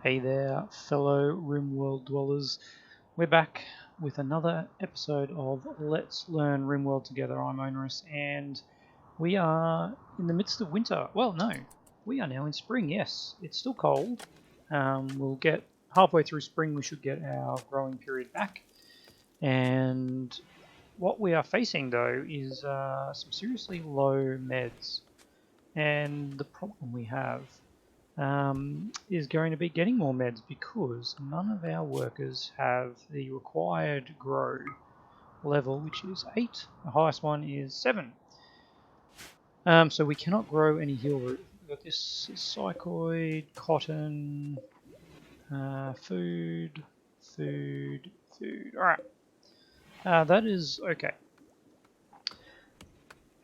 Hey there, fellow Rimworld dwellers. We're back with another episode of Let's Learn Rimworld Together. I'm Onerous, and we are in the midst of winter. Well, no, we are now in spring, yes. It's still cold. We'll get halfway through spring, we should get our growing period back. And what we are facing, though, is some seriously low meds. And the problem we have is going to be getting more meds because none of our workers have the required grow level, which is 8. The highest one is 7. So we cannot grow any heal root. We've got this psychoid, cotton, food. Alright. That is okay.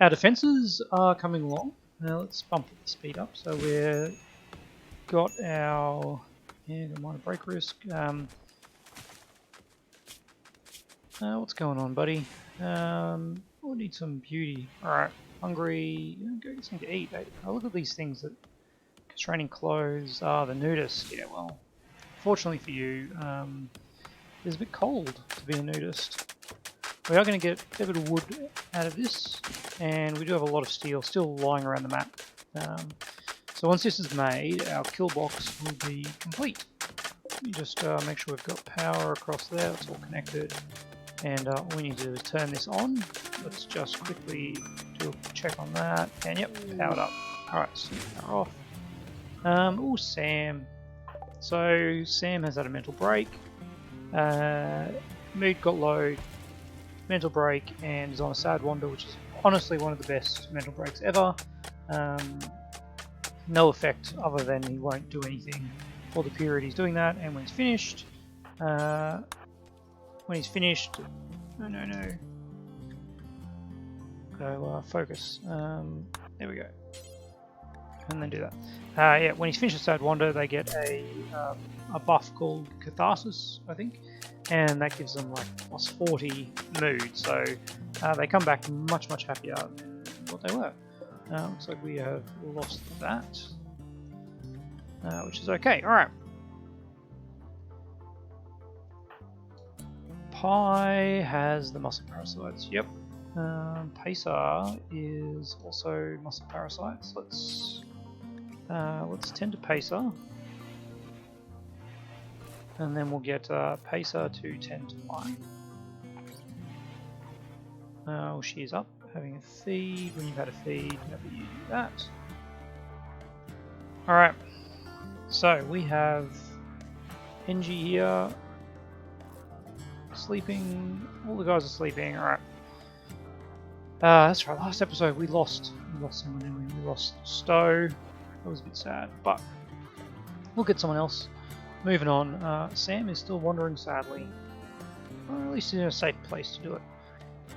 Our defenses are coming along. Now let's bump the speed up. So we're got our minor break risk. What's going on, buddy? We'll need some beauty. Alright, hungry. Go get something to eat. Oh, look at these things that constraining clothes. The nudist. Yeah, well, fortunately for you, it's a bit cold to be a nudist. We are going to get a bit of wood out of this, and we do have a lot of steel still lying around the map. So once this is made, our kill box will be complete. Let me just make sure we've got power across there, it's all connected. And all we need to do is turn this on. Let's just quickly do a check on that. And yep, powered up. Alright, so power off. Oh, Sam. So Sam has had a mental break. Mood got low. Mental break and is on a sad wander, which is honestly one of the best mental breaks ever. No effect other than he won't do anything for the period he's doing that, and when he's finished, no, go focus, there we go, and then do that. Yeah, when he's finished a sad wander, they get a buff called Catharsis, I think, and that gives them like plus 40 mood, so they come back much happier than what they were. Looks like we have lost that, which is okay. Alright. Pi has the muscle parasites, yep. Pacer is also muscle parasites. Let's tend to Pacer. And then we'll get Pacer to tend to Pi. She is up. Having a feed. When you've had a feed, never use that. Alright, so we have NG here, sleeping, all the guys are sleeping. Alright, that's right, last episode we lost someone, didn't we? We lost Stowe, that was a bit sad, but we'll get someone else. Moving on, Sam is still wandering sadly, or at least in a safe place to do it.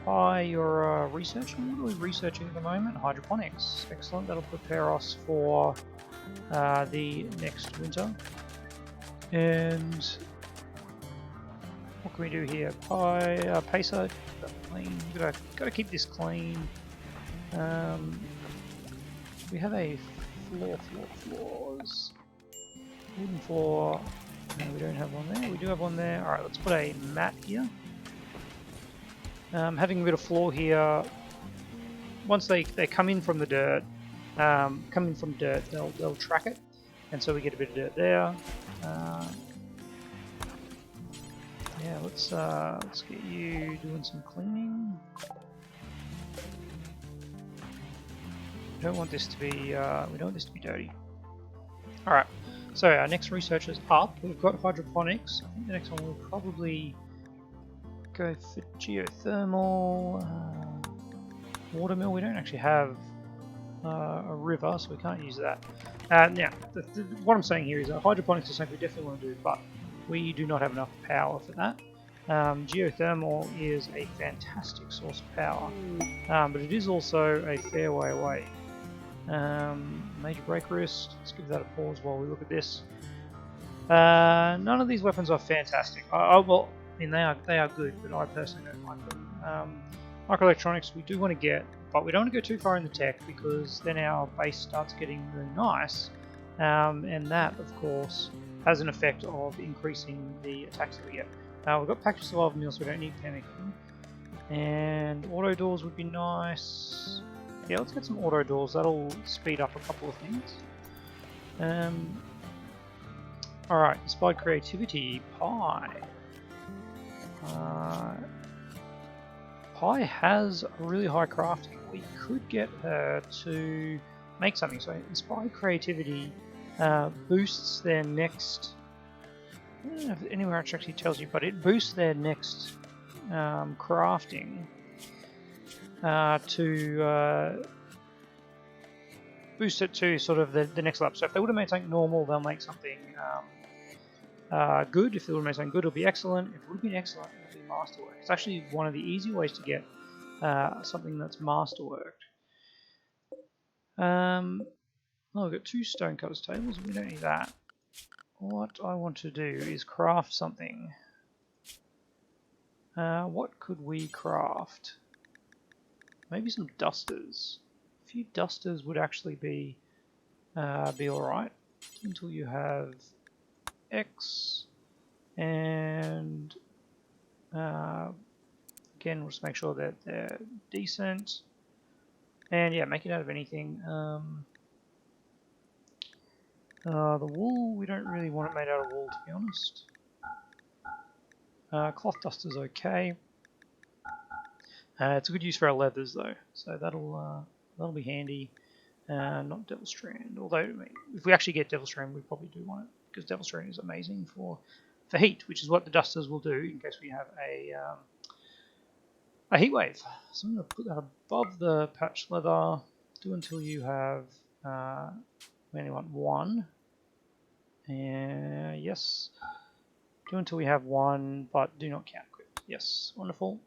Hi, you're researching. What are we researching at the moment? Hydroponics. Excellent. That'll prepare us for the next winter. And what can we do here? Pacer. Clean. Gotta keep this clean. We have a floors. Wooden floor. No, we don't have one there. We do have one there. All right. Let's put a mat here. Having a bit of floor here, once they come in from the dirt, they'll track it, and so we get a bit of dirt there. Yeah, let's get you doing some cleaning. We don't want this to be dirty. All right, so our next research is up. We've got hydroponics. I think the next one will probably go for geothermal, watermill. We don't actually have a river, so we can't use that. Now, what I'm saying here is that hydroponics is something we definitely want to do, but we do not have enough power for that. Geothermal is a fantastic source of power, but it is also a fair way away. Major break wrist. Let's give that a pause while we look at this. None of these weapons are fantastic. Well, I mean, they are good, but I personally don't like them. Microelectronics we do want to get, but we don't want to go too far in the tech because then our base starts getting really nice, and that, of course, has an effect of increasing the attacks that we get. We've got Pact of Survival meals, so we don't need panicking. And auto doors would be nice. Yeah, let's get some auto doors. That'll speed up a couple of things. Alright, inspired creativity. Pie. Pie has a really high crafting. We could get her to make something. So inspired creativity boosts their next. I don't know if anywhere actually tells you, but it boosts their next crafting to boost it to sort of the next level. So if they would have made something normal, they'll make something good. If they would have made something good, it'll be excellent. If it would have been excellent, it'll be masterwork. It's actually one of the easy ways to get something that's masterworked. Oh, we've got 2 stonecutters tables. We don't need that. What I want to do is craft something. What could we craft? Maybe some dusters. A few dusters would actually be alright until you have X, and again, we'll just make sure that they're decent. And yeah, make it out of anything. The wool, we don't really want it made out of wool, to be honest. Cloth duster's okay. It's a good use for our leathers though, so that'll be handy. Not Devil Strand, although I mean, if we actually get Devil Strand, we probably do want it because Devil Strand is amazing for heat, which is what the dusters will do in case we have a heat wave. So I'm going to put that above the patch leather. Do until you have. We only want 1. And yes. Do until we have 1, but do not count quit. Yes, wonderful.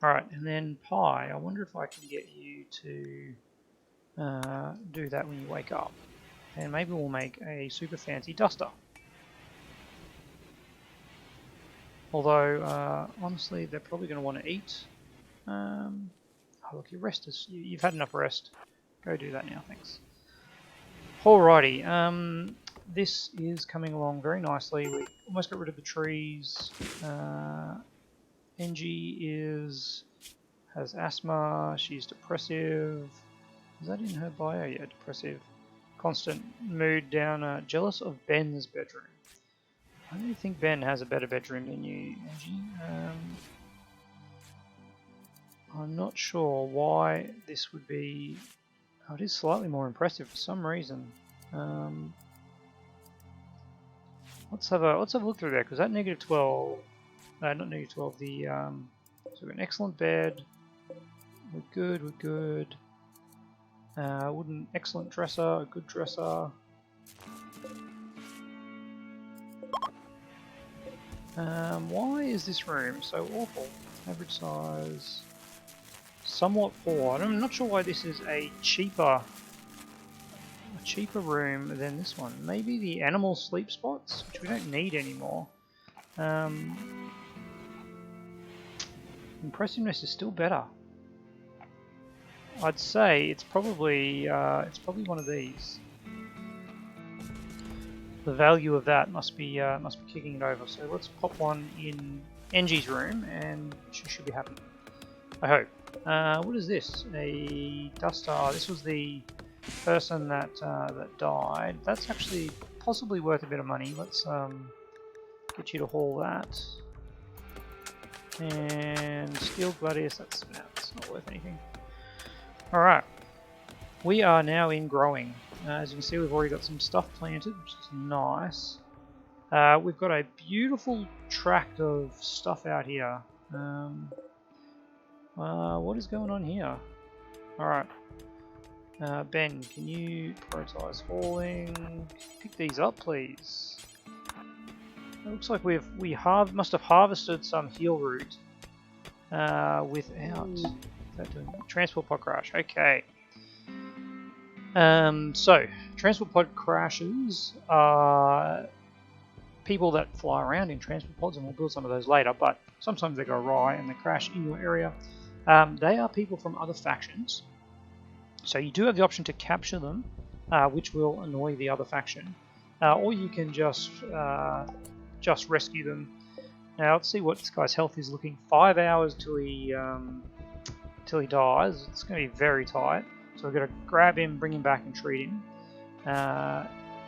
Alright, and then Pie, I wonder if I can get you to do that when you wake up. And maybe we'll make a super fancy duster. Although, honestly, they're probably going to want to eat. Oh look, your rest is... You've had enough rest. Go do that now, thanks. Alrighty, this is coming along very nicely. We almost got rid of the trees. Engie has asthma, she's depressive. Is that in her bio? Yeah, depressive. Constant mood downer. Jealous of Ben's bedroom. I really think Ben has a better bedroom than you, Engie. I'm not sure why this would be... Oh, it is slightly more impressive for some reason. Let's have a look through there, because that -12... not -12, the... so we've got an excellent bed. We're good. Wooden excellent dresser, a good dresser. Why is this room so awful? Average size, somewhat poor. I'm not sure why this is a cheaper room than this one. Maybe the animal sleep spots, which we don't need anymore. Impressiveness is still better. I'd say it's probably one of these. The value of that must be kicking it over. So let's pop one in Engie's room, and she should be happy. I hope. What is this? A duster. This was the person that died. That's actually possibly worth a bit of money. Let's get you to haul that. And Steel Gladius. That's not worth anything. Alright, we are now in growing. As you can see, we've already got some stuff planted, which is nice. We've got a beautiful tract of stuff out here. What is going on here? Alright, Ben, can you prioritize hauling? Pick these up, please. It looks like we must have harvested some heal root without... Transport pod crash, okay. So, transport pod crashes are people that fly around in transport pods, and we'll build some of those later, but sometimes they go awry and they crash in your area. They are people from other factions, so you do have the option to capture them, which will annoy the other faction. or you can just rescue them. Now let's see what this guy's health is looking. 5 hours till he dies. It's going to be very tight. So we've got to grab him, bring him back, and treat him.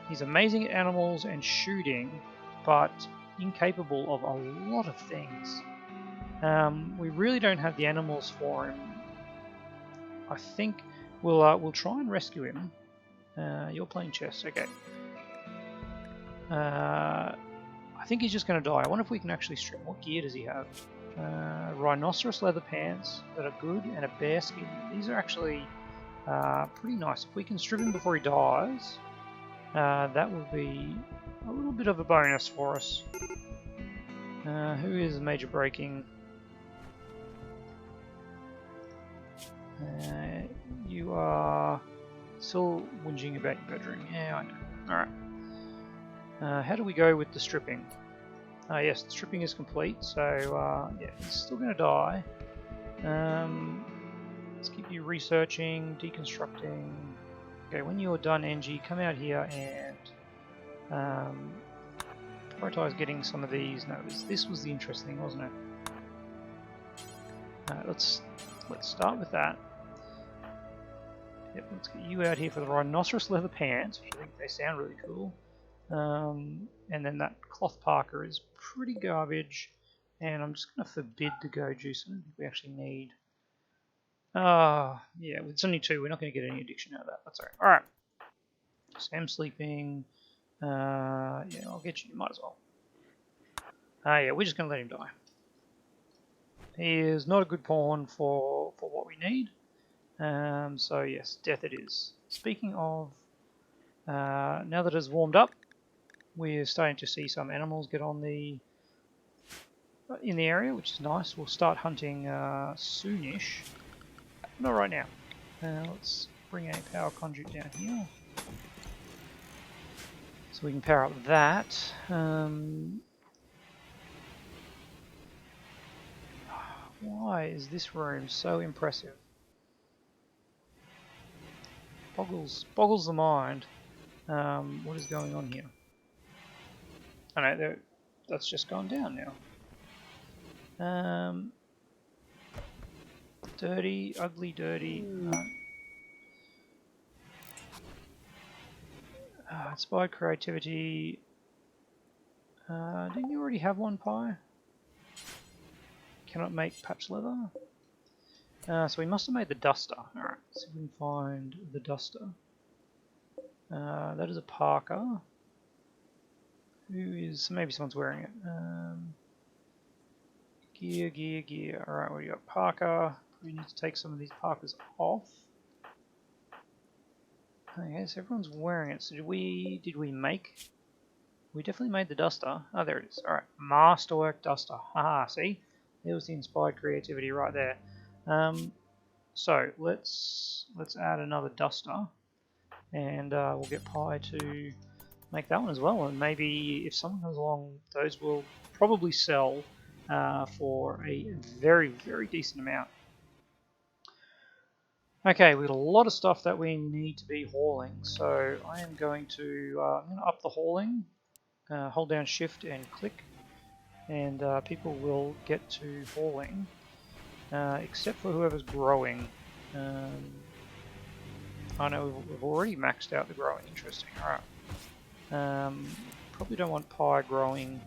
He's amazing at animals and shooting, but incapable of a lot of things. We really don't have the animals for him. I think we'll try and rescue him. You're playing chess, okay. I think he's just going to die. I wonder if we can actually strip. What gear does he have? Rhinoceros leather pants that are good, and a bear skin. These are actually pretty nice. If we can strip him before he dies, that would be a little bit of a bonus for us. Who is major braking? You are still whinging about your bedroom. Yeah, I know. Alright. How do we go with the stripping? Yes, the stripping is complete, so yeah, he's still going to die. Let's keep you researching, deconstructing. Okay, when you're done, NG, come out here and prioritize getting some of these. No, this was the interesting thing, wasn't it? Let's start with that. Yep, let's get you out here for the rhinoceros leather pants, which I think they sound really cool. And then that cloth parka is pretty garbage, and I'm just going to forbid the go juice. I don't think we actually need. Yeah, it's only 2. We're not going to get any addiction out of that. That's alright. Alright. Sam sleeping. Yeah, I'll get you. Might as well. Yeah, we're just going to let him die. He is not a good pawn for what we need. So yes, death it is. Speaking of, now that it's warmed up, we're starting to see some animals get on in the area, which is nice. We'll start hunting soonish. Not right now. Let's bring a power conduit down here, so we can power up that. Why is this room so impressive? Boggles the mind. What is going on here? I know that's just gone down now. Dirty, ugly, dirty. Inspired creativity. Didn't you already have one pie? Cannot make patch leather. So we must have made the duster. Alright, so we can find the duster. That is a parka. Maybe someone's wearing it. Gear. Alright, we got parka. We need to take some of these parkas off. Okay, so everyone's wearing it. So did we make? We definitely made the duster. Oh, there it is. Alright, Masterwork duster. Haha, see? There was the inspired creativity right there. So let's add another duster, and we'll get Pi to make that one as well. And maybe if someone comes along, those will probably sell for a very, very decent amount. Okay, we've got a lot of stuff that we need to be hauling, so I am going to up the hauling. Hold down Shift and click, and people will get to hauling, except for whoever's growing. I know we've already maxed out the growing. Interesting. Alright. Probably don't want Pi growing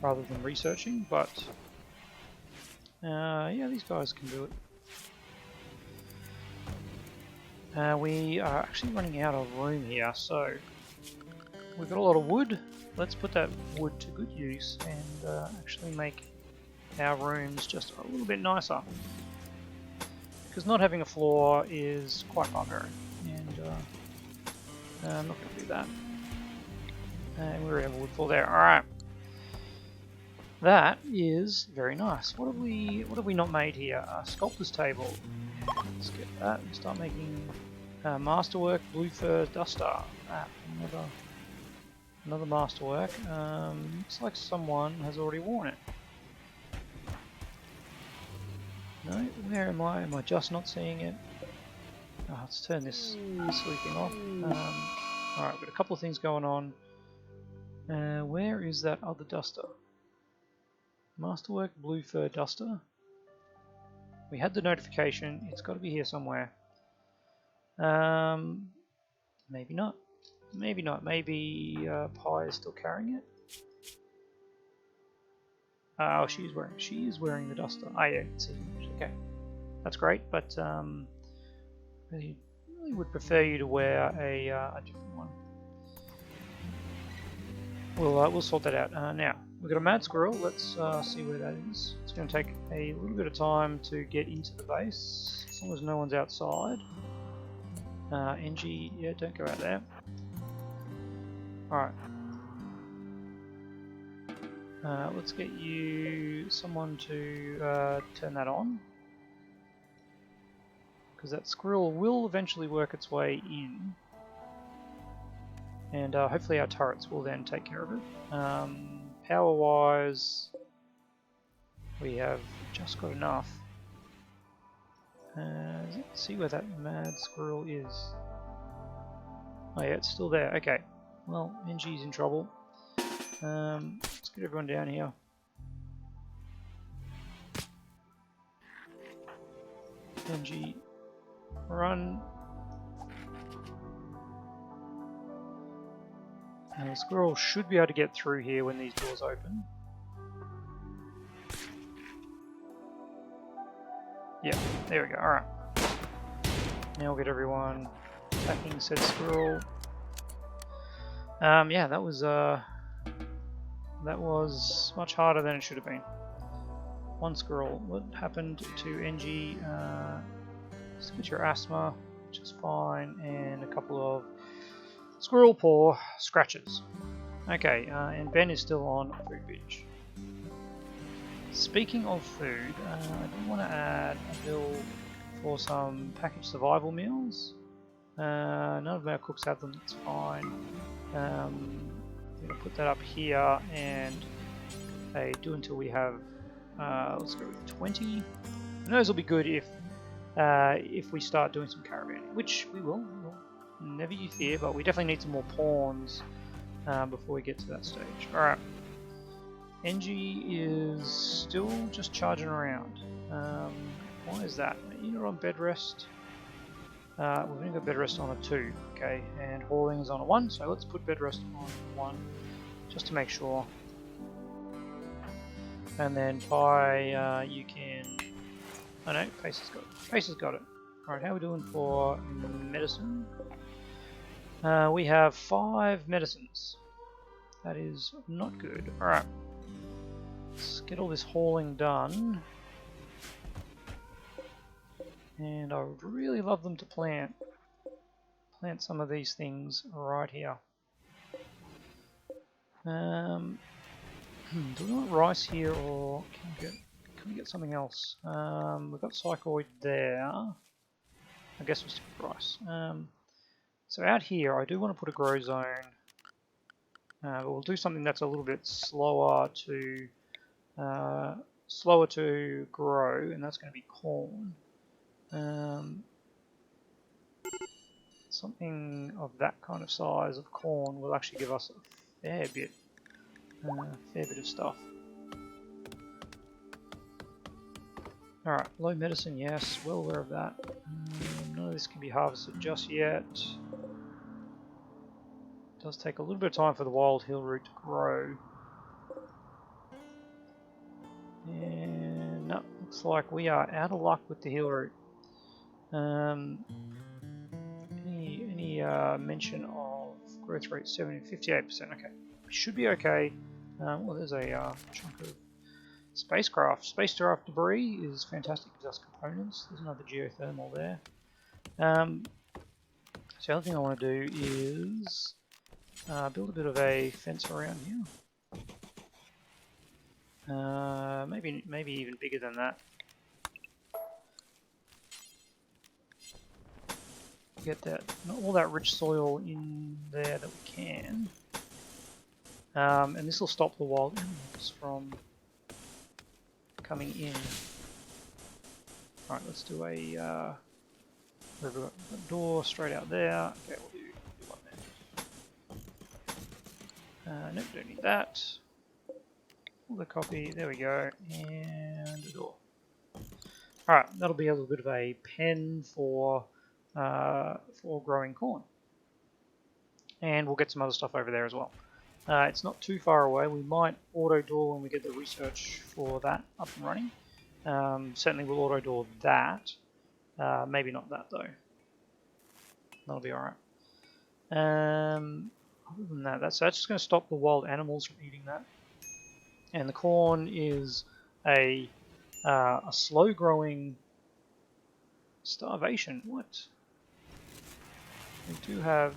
rather than researching, but yeah, these guys can do it. We are actually running out of room here, so we've got a lot of wood. Let's put that wood to good use and actually make our rooms just a little bit nicer. Because not having a floor is quite barbaric, and I'm not going to do that. And we already have a wood floor there. Alright. That is very nice. What have we not made here? Sculptor's table. Let's get that and start making Masterwork Blue Fur Duster. Another Masterwork. Looks like someone has already worn it. No, where am I? Am I just not seeing it? Oh, let's turn this silly thing off. Alright, we've got a couple of things going on. Where is that other duster? Masterwork blue fur duster. We had the notification. It's got to be here somewhere. Maybe not. Maybe not. Maybe Pi is still carrying it. Oh, she is wearing the duster. Ah, yeah, it's okay. That's great, but really would prefer you to wear a different one. We'll sort that out. Now we've got a mad squirrel. Let's see where that is. It's going to take a little bit of time to get into the base, as long as no one's outside. NG, yeah, don't go out there. All right. Let's get you someone to turn that on, because that squirrel will eventually work its way in, and hopefully our turrets will then take care of it. Power wise, we have just got enough. Let's see where that mad squirrel is. Oh yeah, it's still there. Okay, well, NG's in trouble. Let's get everyone down here. NG, run. And the squirrel should be able to get through here when these doors open. Yeah, there we go. Alright. Now we'll get everyone attacking said squirrel. Yeah, that was much harder than it should have been. One squirrel. What happened to NG? Switch your asthma, which is fine, and a couple of squirrel paw scratches. Okay, and Ben is still on food binge. Speaking of food, I do want to add a bill for some packaged survival meals. None of our cooks have them, that's fine. I'm going to put that up here and do until we have, let's go with 20. And those will be good if we start doing some caravanning, which we will. Never you fear, but we definitely need some more pawns before we get to that stage. Alright. NG is still just charging around. Why is that? You're on bed rest. We've only got bed rest on a 2, okay, and hauling is on a 1, so let's put bed rest on 1 just to make sure. And then Pi, you can. Oh no, Pace has got it. Pace has got it. Alright, how are we doing for medicine? We have 5 medicines. That is not good. Alright. Let's get all this hauling done. And I would really love them to plant some of these things right here. Do we want rice here, or can we get something else? We've got psychoid there. I guess we'll stick with rice. So out here, I do want to put a grow zone. But we'll do something that's a little bit slower to grow, and that's going to be corn. Something of that kind of size of corn will actually give us a fair bit of stuff. Alright, low medicine, yes, well aware of that. None of this can be harvested just yet. It does take a little bit of time for the wild hill root to grow. And no, looks like we are out of luck with the hill root. Any mention of growth rate 58%? Okay, we should be okay. Well, there's a chunk of spacecraft. Spacecraft debris is fantastic, gives us components. There's another geothermal there. So the other thing I want to do is build a bit of a fence around here. Maybe even bigger than that. Get that all that rich soil in there that we can, and this will stop the wild animals from coming in. Alright, let's do a door straight out there. Okay, we'll do one Nope, don't need that. The copy, there we go, and a door. Alright, that'll be a little bit of a pen for growing corn. And we'll get some other stuff over there as well. It's not too far away. We might auto-door when we get the research for that up and running. Certainly we'll auto-door that. Maybe not that though. That'll be alright. Other than that, that's just going to stop the wild animals from eating that. And the corn is a slow-growing starvation. What? We do have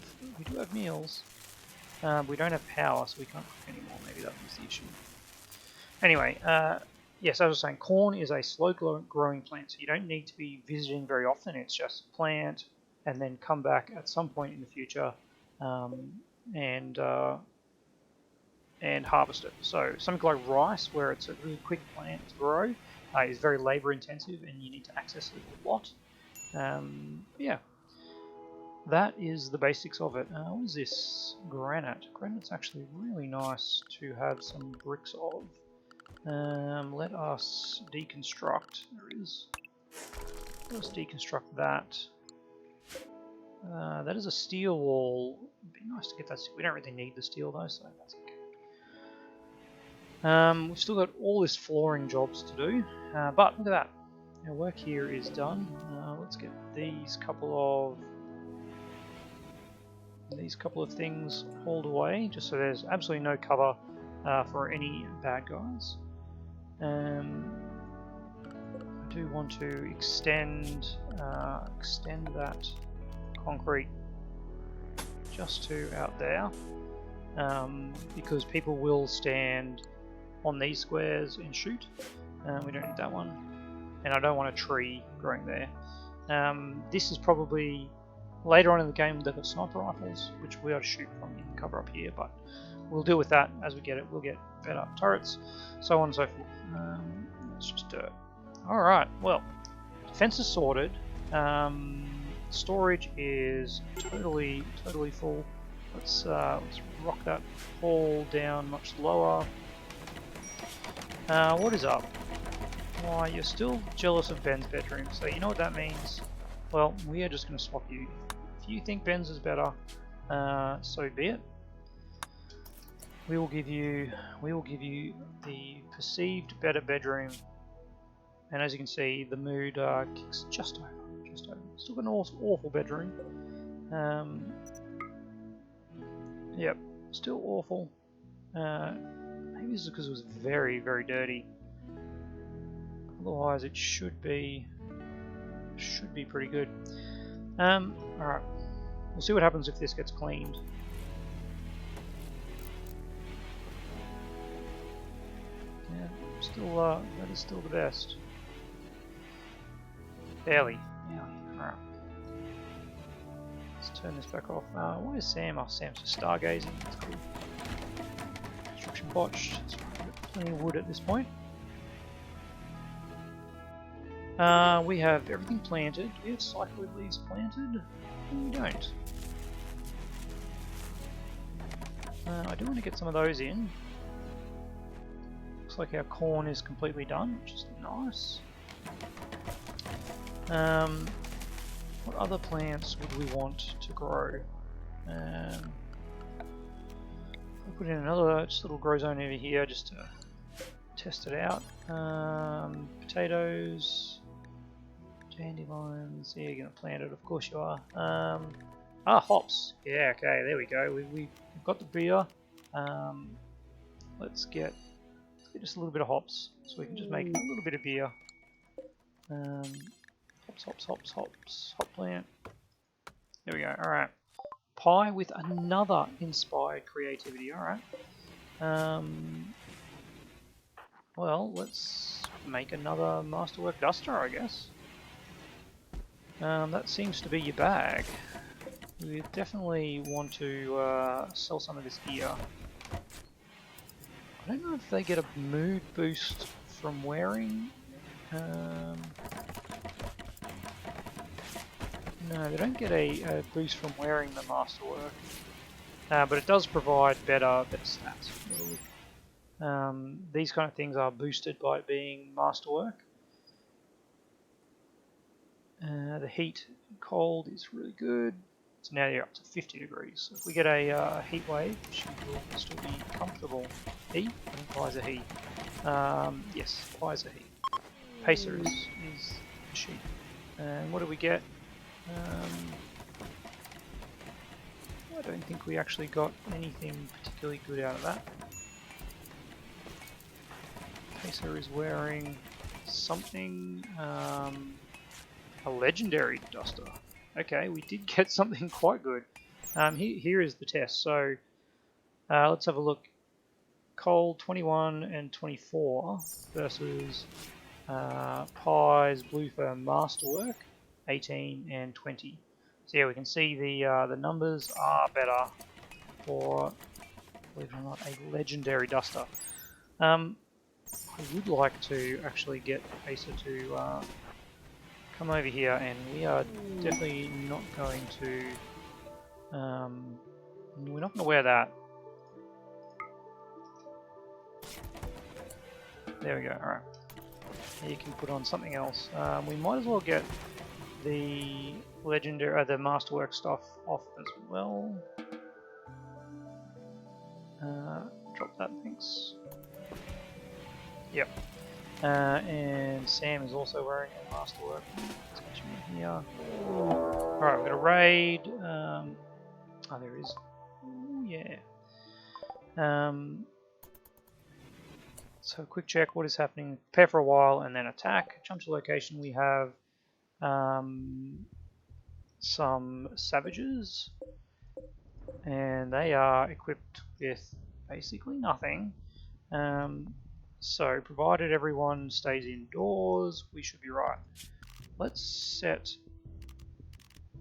meals. We don't have power, so we can't cook anymore. Maybe that was the issue. Anyway, yes, as I was saying, corn is a slow-growing plant, so you don't need to be visiting very often. It's just plant and then come back at some point in the future and harvest it. So something like rice, where it's a really quick plant to grow, is very labor-intensive, and you need to access it a lot. Yeah. That is the basics of it. What is this? Granite. Granite's actually really nice to have some bricks of. Let us deconstruct. There is. Let us deconstruct that. That is a steel wall. It'd be nice to get that. We don't really need the steel though, so that's okay. We've still got all this flooring jobs to do, but look at that. Our work here is done. Let's get these couple of things hauled away, just so there's absolutely no cover for any bad guys. I do want to extend that concrete just to out there, because people will stand on these squares and shoot. We don't need that one, and I don't want a tree growing there. This is probably later on in the game. They've got sniper rifles, which we ought to shoot from in cover up here, but we'll deal with that as we get it. We'll get better turrets, so on and so forth. It's just dirt. Alright, well, defense is sorted. Storage is totally full. Let's rock that hole down much lower. What is up? Why, you're still jealous of Ben's bedroom, so you know what that means. Well, we are just going to swap you. If you think Ben's is better, so be it. We will give you the perceived better bedroom, and as you can see, the mood kicks just over. Still got an awful bedroom. Yep, still awful. Maybe this is because it was very dirty. Otherwise, it should be pretty good. Alright, we'll see what happens if this gets cleaned. Yeah, still that is still the best. Barely. Alright. Let's turn this back off. Why is Sam? Oh, Sam's just stargazing. That's cool. Construction botched. That's right. We've got plenty of wood at this point. We have everything planted. Do we have cycloid leaves planted? No, we don't. I do want to get some of those in. Looks like our corn is completely done, which is nice. What other plants would we want to grow? I'll put in another just little grow zone over here just to test it out. Potatoes, dandelions. Yeah, you're gonna plant it, of course you are. Hops. Yeah, okay, there we go. We've got the beer. Let's get just a little bit of hops, so we can just make a little bit of beer. Hops, hop plant. There we go. Alright. Pie with another inspired creativity. Alright. Well, let's make another Masterwork duster, I guess. That seems to be your bag. We definitely want to sell some of this gear. I don't know if they get a mood boost from wearing. No, they don't get a boost from wearing the Masterwork. but it does provide better stats. These kind of things are boosted by it being Masterwork. The heat cold is really good. So now you're up to 50 degrees. So if we get a heat wave, she will still be comfortable. He? I think Pi's a he. Yes, Pi's a he. Pacer is a she. And what do we get? I don't think we actually got anything particularly good out of that. Pacer is wearing something, a legendary duster. Okay, we did get something quite good. Here is the test. So let's have a look. Cold 21 and 24 versus Pi's Bloofer Masterwork 18 and 20. So yeah, we can see the numbers are better for, believe it or not, a legendary duster. I would like to actually get Pacer to come over here, and we are definitely not going to. We're not going to wear that. There we go. All right. You can put on something else. We might as well get the legendary, the Masterwork stuff off as well. Drop that, thanks. Yep. And Sam is also wearing a Masterwork. Let's get you in here. Alright, we've got a raid. Oh, there is. Ooh, yeah. So quick check, what is happening? Prepare for a while and then attack. Jump to location, we have some savages. And they are equipped with basically nothing. So provided everyone stays indoors, we should be right. Let's set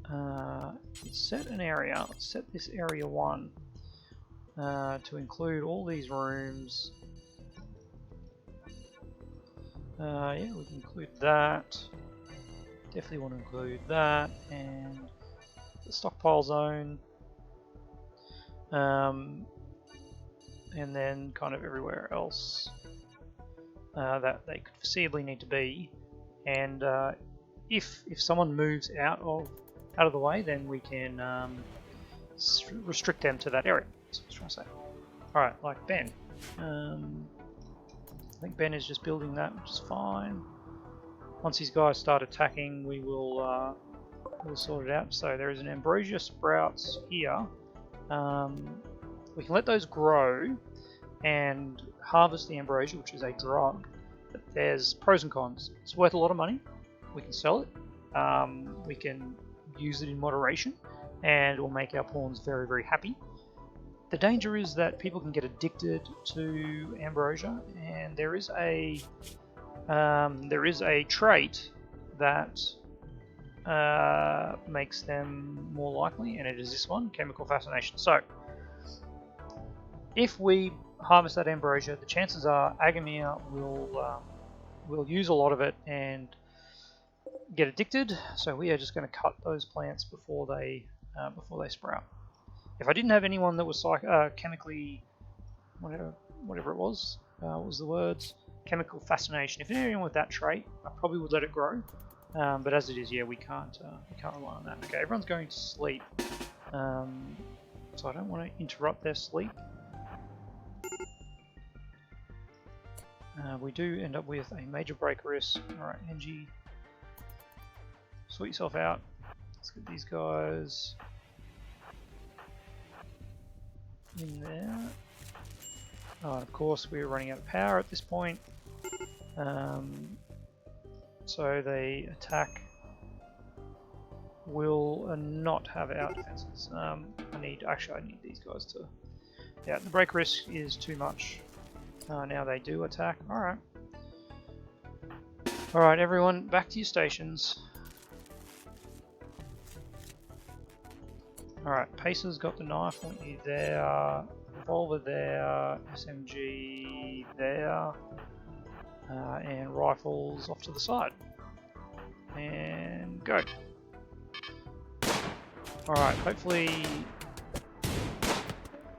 an area. Let's set this area 1 to include all these rooms. Yeah, we can include that. Definitely want to include that, and the stockpile zone. And then kind of everywhere else that they could foreseeably need to be. And if someone moves out of the way, then we can restrict them to that area. That's what I was trying to say. All right, like Ben. I think Ben is just building that, which is fine. Once these guys start attacking, we will we'll sort it out. So there is an ambrosia sprouts here. We can let those grow and harvest the ambrosia, which is a drug. But there's pros and cons. It's worth a lot of money. We can sell it. We can use it in moderation, and it will make our pawns very, very happy. The danger is that people can get addicted to ambrosia, and there is a trait that makes them more likely, and it is this one, chemical fascination. So, if we harvest that ambrosia, the chances are Agamir will use a lot of it and get addicted. So we are just going to cut those plants before they sprout. If I didn't have anyone that was chemically, whatever it was, what was the words? Chemical fascination. If anyone with that trait, I probably would let it grow. But as it is, yeah, we can't rely on that. Okay, everyone's going to sleep, so I don't want to interrupt their sleep. We do end up with a major break risk. Alright, Angie, sort yourself out. Let's get these guys in there. Oh, of course, we're running out of power at this point. So the attack will not have our defenses. I need these guys to. Yeah, the break risk is too much. Now they do attack. Alright. Alright, everyone, back to your stations. Alright, Pacer's got the knife, want you there. Revolver there. SMG there. And rifles off to the side. And go. Alright, hopefully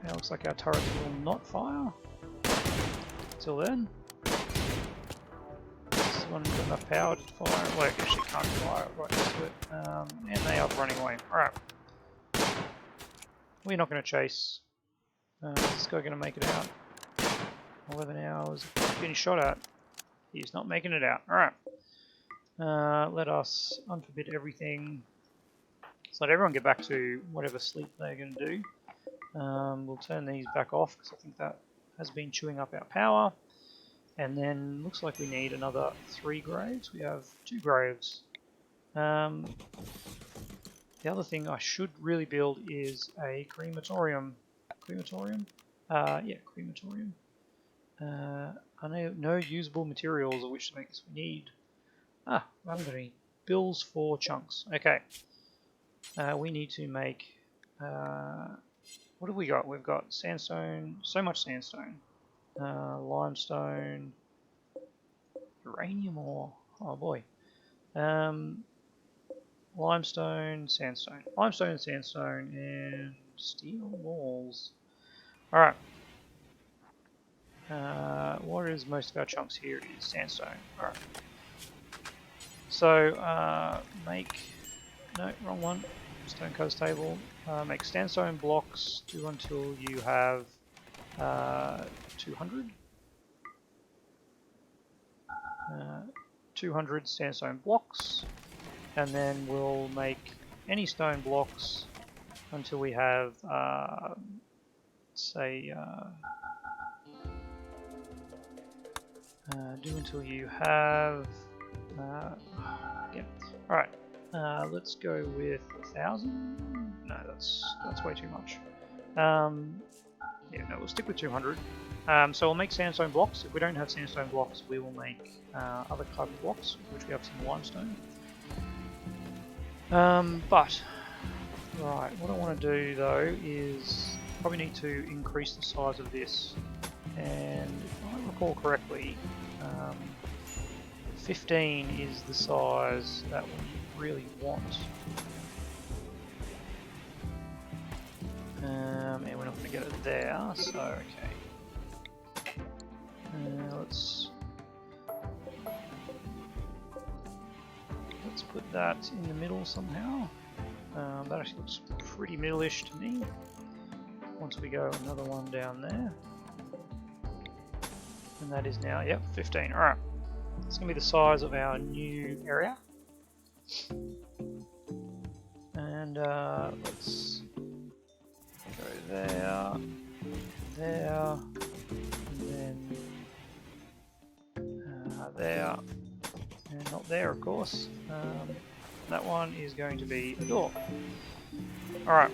Now looks like our turrets will not fire. Till then. This one got enough power to fire. Well, I guess you can't fire it right next to it. And they are running away. Alright. We're not going to chase. Is this guy going to make it out? 11 hours. Getting shot at. He's not making it out. Alright. Let us unforbid everything. So let everyone get back to whatever sleep they're going to do. We'll turn these back off because I think that has been chewing up our power. And then looks like we need another 3 graves. We have 2 graves. The other thing I should really build is a crematorium. Crematorium? Yeah, crematorium. I know no usable materials of which to make this. We need. I haven't got any bills for chunks. Okay. We need to make. What have we got? We've got sandstone. So much sandstone. Limestone. Uranium ore. Oh boy. Limestone, sandstone. Limestone, sandstone, and steel walls. Alright. What is most of our chunks here is sandstone. Alright. So, make... No, wrong one. Stone cutters table. Make sandstone blocks. Do until you have 200. 200 sandstone blocks. And then we'll make any stone blocks until we have, say, do until you have, yeah, alright, let's go with 1,000, no, that's way too much, yeah, no, we'll stick with 200, so we'll make sandstone blocks. If we don't have sandstone blocks, we will make other type of blocks, which we have some limestone. But, right, what I want to do though is probably need to increase the size of this, and if I recall correctly, 15 is the size that we really want. And we're not going to get it there, so okay. Let's put that in the middle somehow. That actually looks pretty middle-ish to me. Once we go another one down there. And that is now, yep, 15. Alright. It's going to be the size of our new area. And let's go there, there, and then there. And not there, of course. That one is going to be a door. Alright.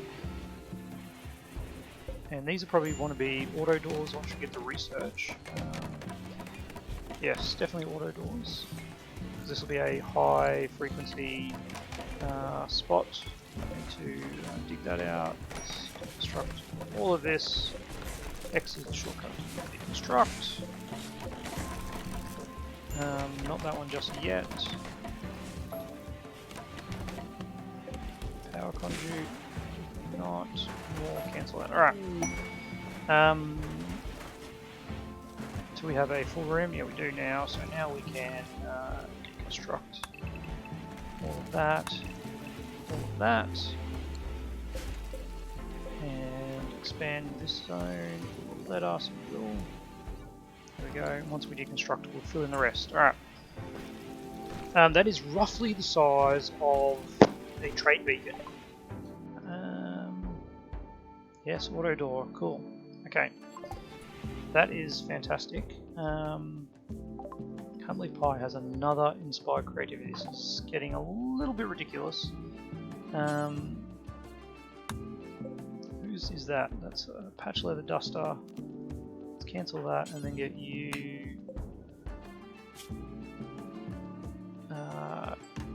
And these will probably want to be auto doors once you get the research. Yes, definitely auto doors. This will be a high frequency spot. I need to dig that out. Let's construct all of this. X is the shortcut to deconstruct. Not that one just yet. Power conduit, not more, cancel that. Alright. So we have a full room, yeah we do now, so now we can deconstruct all of that, and expand this zone. Let us fill. There we go. Once we deconstruct, we'll fill in the rest. Alright. That is roughly the size of a trade beacon. Yes, auto door. Cool. Okay. That is fantastic. Can't believe Pi has another Inspired Creativity. This is getting a little bit ridiculous. Whose is that? That's a patch leather duster. Let's cancel that and then get you.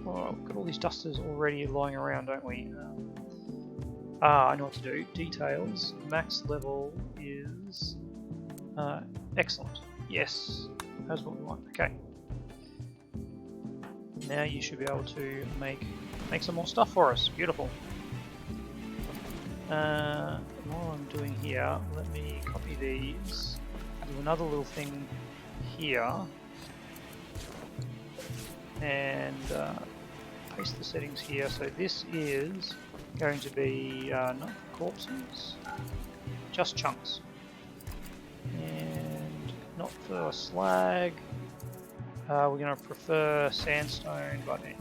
Well, we've got all these dusters already lying around, don't we? I know what to do. Details. Max level is excellent. Yes, that's what we want. Okay. Now you should be able to make some more stuff for us. Beautiful. While I'm doing here, let me copy these, do another little thing here, and paste the settings here. So this is going to be not corpses, just chunks, and not for slag. We're going to prefer sandstone, but anything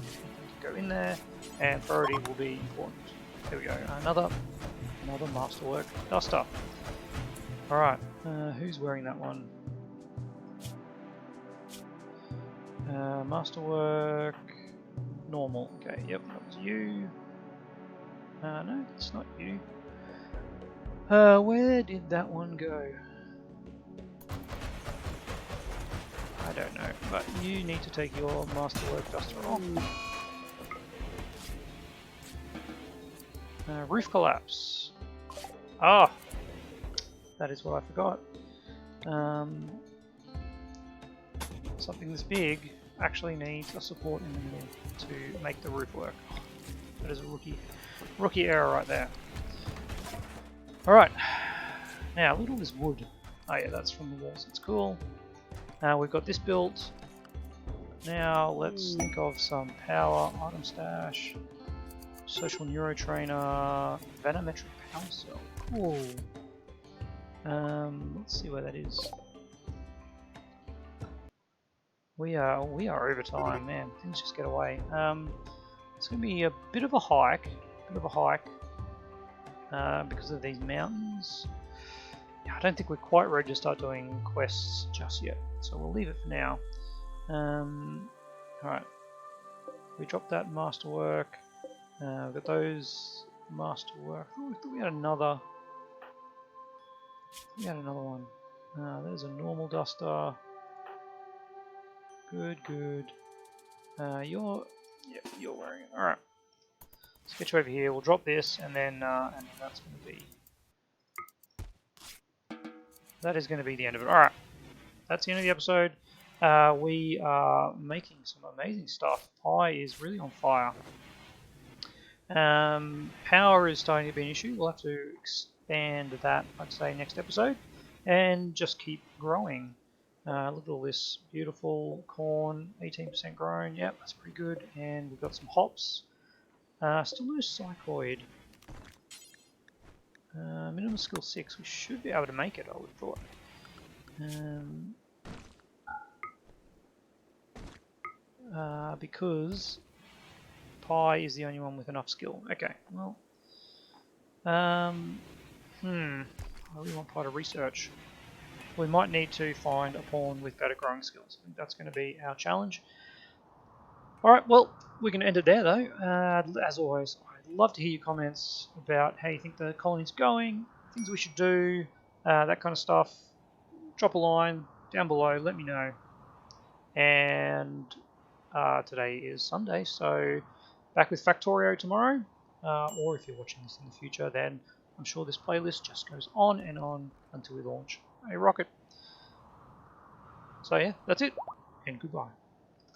can go in there, and priority will be important. There we go. Another Masterwork duster. All right, who's wearing that one? Masterwork normal. Okay, yep, that was you. No, it's not you. Where did that one go? I don't know, but you need to take your Masterwork duster off. Roof collapse. Ah, that is what I forgot. Something this big actually needs a support in the middle to make the roof work. That is a rookie error right there. Alright, now look at all this wood. Oh yeah, that's from the walls, it's cool. We've got this built. Now let's think of some power, item stash, social neurotrainer, venometric power cell. Cool. Let's see where that is. We are over time, man. Things just get away. It's going to be a bit of a hike, because of these mountains. Yeah, I don't think we're quite ready to start doing quests just yet, so we'll leave it for now. Alright, we dropped that Masterwork. We've got those Masterwork. I thought we had another. We had another one. There's a normal duster. Good. You're wearing it. Alright. Let's get you over here. We'll drop this, and then that's going to be. That is going to be the end of it. Alright. That's the end of the episode. We are making some amazing stuff. Pi is really on fire. Power is starting to be an issue. We'll have to expand that, I'd say, next episode. And just keep growing. Look at all this beautiful corn, 18% grown. Yep, that's pretty good. And we've got some hops. Still no psychoid. Minimum skill 6. We should be able to make it, I would have thought. Because Pi is the only one with enough skill. Okay, well. I really want Pi to research. We might need to find a pawn with better growing skills. I think that's going to be our challenge. Alright, well, we can end it there though. As always, I'd love to hear your comments about how you think the colony's going, things we should do, that kind of stuff. Drop a line down below, let me know. And today is Sunday, so back with Factorio tomorrow. Or if you're watching this in the future, then I'm sure this playlist just goes on and on until we launch a rocket. So yeah, that's it, and goodbye.